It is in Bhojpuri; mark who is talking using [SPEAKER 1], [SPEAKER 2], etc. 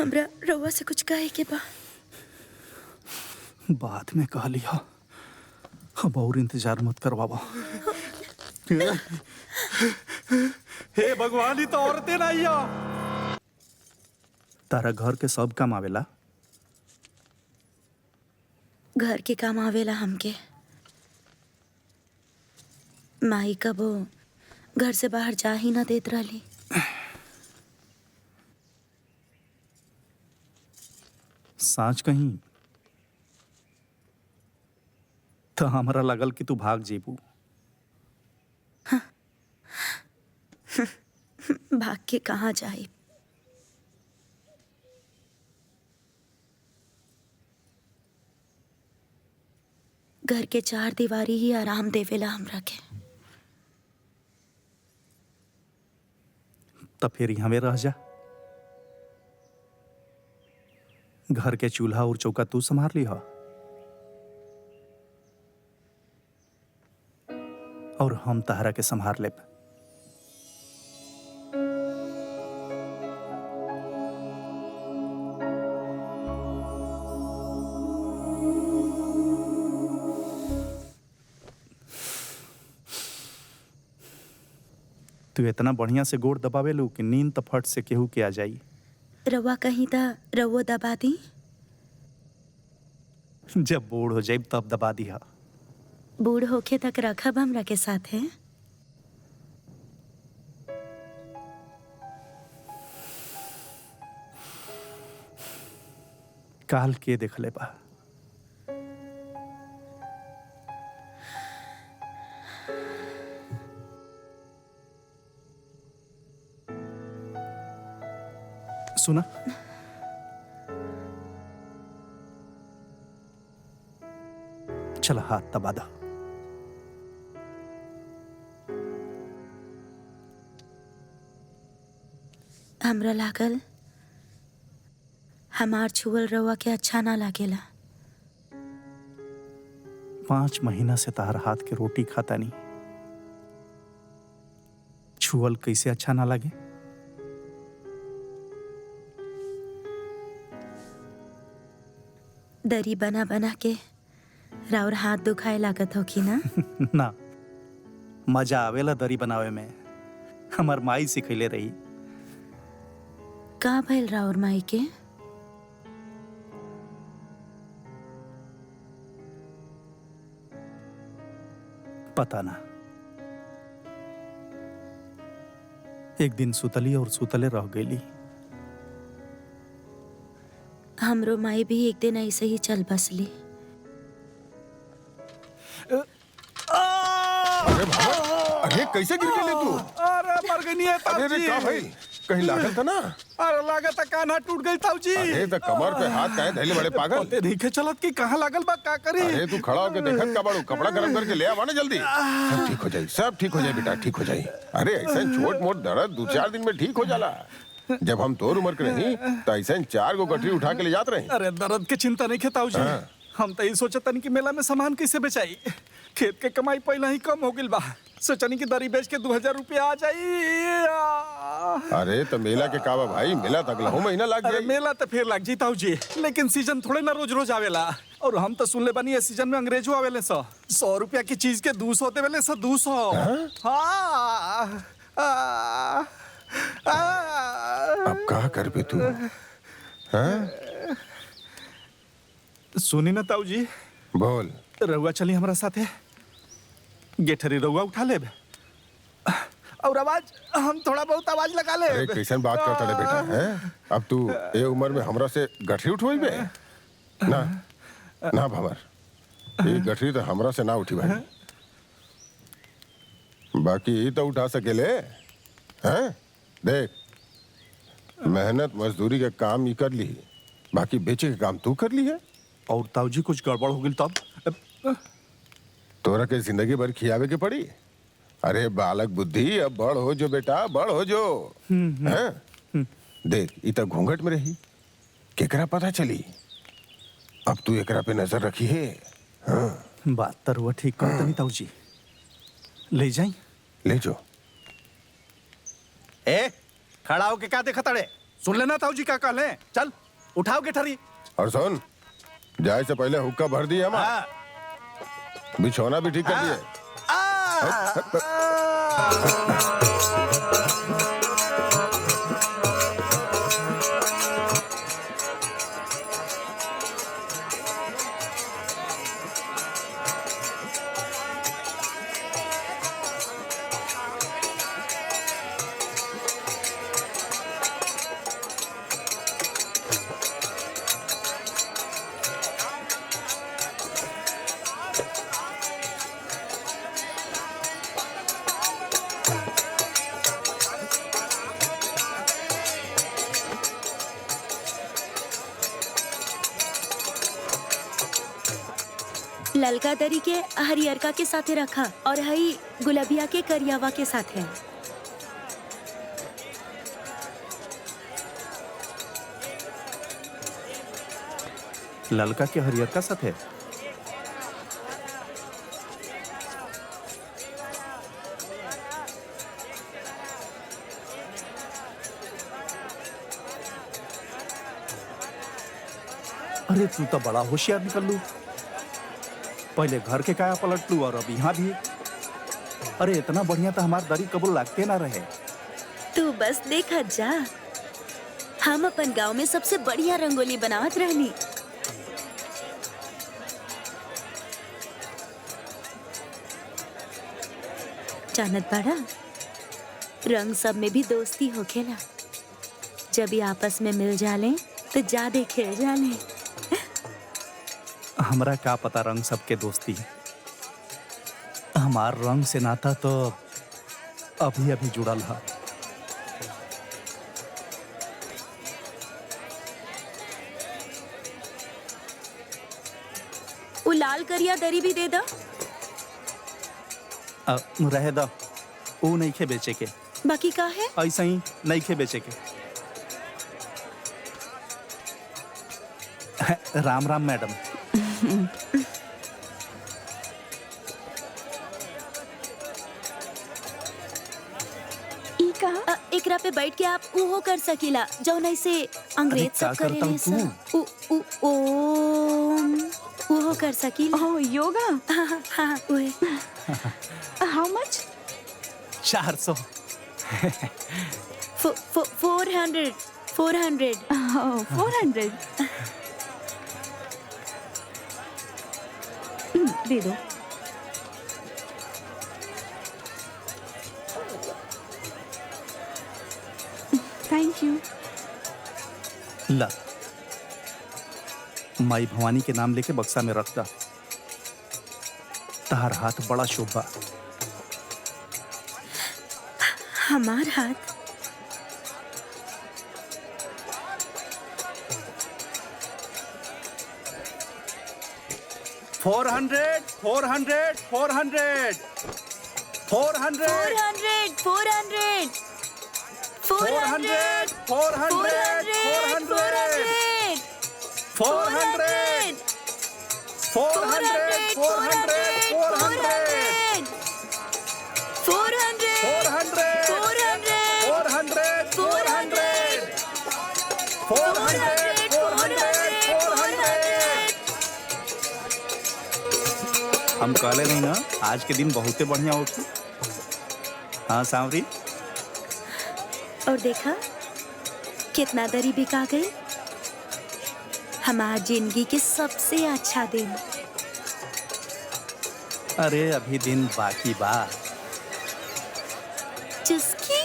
[SPEAKER 1] हमरा रउआ से कुछ कहे के बा।
[SPEAKER 2] बाद में कह लिया, अब और इंतजार मत करवावा। हे भगवान, ही तो औरतें नहीं हो। तारा घर के सब काम आवेला?
[SPEAKER 1] घर के काम आवेला हमके। माई कबो घर से बाहर जा ही ना देत रहली।
[SPEAKER 2] सांच कहीं तो हमरा लगल कि तू भाग जेबू।
[SPEAKER 1] भाग के कहाँ जाए? घर के चार दीवारी ही आराम देवेला हमरा के।
[SPEAKER 2] तो फिर यहाँ में रह जा। घर के चूल्हा और चौका तू संभाल ली हो, और हम तहरा के संभाल लेब। तू इतना बढ़िया से गोड़ दबावे लू कि नींद तो फट से केहू के आ जाई।
[SPEAKER 1] रउआ कहीं ता रउआ दबा दी।
[SPEAKER 2] जब बूढ़ हो जाए तब दबा दिया।
[SPEAKER 1] बूढ़ होके तक रखब हमरा के साथ है।
[SPEAKER 2] काल के देखले बा। सुना, चला हाथ दबा दो।
[SPEAKER 1] हमरा लागल हमार छुअल रउआ के अच्छा ना लागेला।
[SPEAKER 2] 5 महीना से तार हाथ के रोटी खाता नहीं, छुअल कैसे अच्छा ना लगे?
[SPEAKER 1] दरी बना बना के राउर हाथ दुखाए लागत हो कि ना?
[SPEAKER 2] ना, मजा आवेला दरी बनावे में। हमार माई सिखैले रही।
[SPEAKER 1] का भइल राउर माई के?
[SPEAKER 2] पता ना, एक दिन सुतली और सुतले रह गईली।
[SPEAKER 1] हमरो माई भी एक दिन ऐसे ही चल बसली।
[SPEAKER 3] अरे भाई, अरे कैसे गिर गए तू?
[SPEAKER 2] अरे मर गई है
[SPEAKER 3] अरे रे का भाई, कहीं लागल था ना?
[SPEAKER 2] अरे लागत कान्हा टूट गई ताऊजी।
[SPEAKER 3] अरे तो कमर पे हाथ काहे धइले बड़े पागल?
[SPEAKER 2] पते नहीं के चलत कि कहाँ लागल बा, का करी?
[SPEAKER 3] अरे तू खड़ा होके देखत का बाड़ू? कपड़ा गरम करके ले आवा ना जल्दी। सब ठीक हो जाई, सब ठीक हो जाई बेटा, ठीक हो जाई। अरे ऐसा छोट मोट दर्द 2-4 दिन में ठीक हो जाला। जब हम तोर उम्र के रही तो ऐसा 4 गो गठरी उठा के ले जात रही।
[SPEAKER 2] अरे दर्द के चिंता नहीं खेताऊ जी। हम तो ये सोचतन कि मेला में सामान कैसे बेचाई। खेत के कमाई पहला ही कम हो गई बा। सोचनी कि दरी बेच के 2000 रुपया आ जाई।
[SPEAKER 3] अरे तो मेला के कावा भाई, मेला तक लहू महीना लग
[SPEAKER 2] अरे
[SPEAKER 3] जाई।
[SPEAKER 2] मेला तो फिर लग जीताऊ जी, लेकिन सीजन थोड़े ना रोज रोज आवेला। और हम तो सुन ले बनी ये सीजन में अंग्रेजों आवेले 100 रुपया की चीज के 200 देवेले 200। हाँ।
[SPEAKER 3] अब का कर बे तू? हाँ?
[SPEAKER 2] सुनी ना ताऊ जी,
[SPEAKER 3] बोल।
[SPEAKER 2] रउआ चली हमरा साथे, गेठरी रउआ उठा लेब और आवाज हम थोड़ा बहुत आवाज लगा ले।
[SPEAKER 3] अरे कैसन बात करता रे बेटा, हैं? अब तू ए उम्र में हमरा से गठरी उठवाई बे? ना ना भवर, ये गठरी तो हमरा से ना उठी भाई। बाकी ये तो उठा सकेले, हैं? देख, मेहनत मजदूरी के काम ही कर ली, बाकी बेचे के काम तू कर ली है।
[SPEAKER 2] और ताऊ जी कुछ गड़बड़ हो गई तब?
[SPEAKER 3] तोरा के जिंदगी भर खियावे के पड़ी। अरे बालक बुद्धि, अब बड़ हो जो बेटा, बड़ हो जो। हैं? देख, इतना घूंघट में रही, केकरा पता चली। अब तू एकरा पे नजर रखी है। हाँ।
[SPEAKER 2] बात तो रुआ ठीक करता नहीं ताऊ जी, ले जाई।
[SPEAKER 3] ले जो।
[SPEAKER 2] ए खड़ा होके क्या देखा तड़े? सुन लेना ताऊ जी का कहले। चल उठाओ गेठरी।
[SPEAKER 3] और सुन, जाए से पहले हुक्का भर दिए हम,
[SPEAKER 2] हाँ।
[SPEAKER 3] बिछौना भी ठीक कर दिए।
[SPEAKER 1] ललका दरी के हरियरका के साथे रखा और हई गुलबिया के करियावा के साथ है।
[SPEAKER 2] ललका के हरियर का साथ है। अरे तू तो बड़ा होशियार निकल लू। पहले घर के काया पलट लू और अब यहाँ भी। अरे इतना बढ़िया तो हमार दरी कबूल लागते ना रहे।
[SPEAKER 1] तू बस देखा जा, हम अपन गांव में सबसे बढ़िया रंगोली बनावत रहनी। जानत बाड़ा, रंग सब में भी दोस्ती होखेला। जब ये आपस में मिल जाले तो ज्यादा खेल जाले।
[SPEAKER 2] हमरा का पता रंग सबके दोस्ती। हमार रंग से नाता तो अभी अभी जुड़ल है।
[SPEAKER 1] वो लाल करिया दरी भी दे दो।
[SPEAKER 2] रहे दा, वो नहीं खे बेचे के।
[SPEAKER 1] बाकी का है?
[SPEAKER 2] ऐसा ही नहीं खे बेचे के। राम राम मैडम।
[SPEAKER 1] एकरा पे बैठ के आप वो कर सकीला जो नहीं से अंग्रेज सब करेले सा। वो कर सकीला।
[SPEAKER 4] Oh, yoga?
[SPEAKER 1] हाँ वो।
[SPEAKER 4] How much?
[SPEAKER 2] 400।
[SPEAKER 1] 400।
[SPEAKER 4] Oh, 400. दे दो। Thank you.
[SPEAKER 2] ला, माई भवानी के नाम लेके बक्सा में रख दा। तार हाथ बड़ा शुभ बा।
[SPEAKER 1] हमार हाथ?
[SPEAKER 2] फोर हंड्रेड।
[SPEAKER 1] 400। 400।
[SPEAKER 2] हम कहले नहीं ना, आज के दिन बहुते बढ़िया होती। हाँ सांवरी।
[SPEAKER 1] और देखा कितना दरी बिका गई। हमार जिंदगी के सबसे अच्छा दिन।
[SPEAKER 2] अरे अभी दिन बाकी बा।
[SPEAKER 1] चुस्की।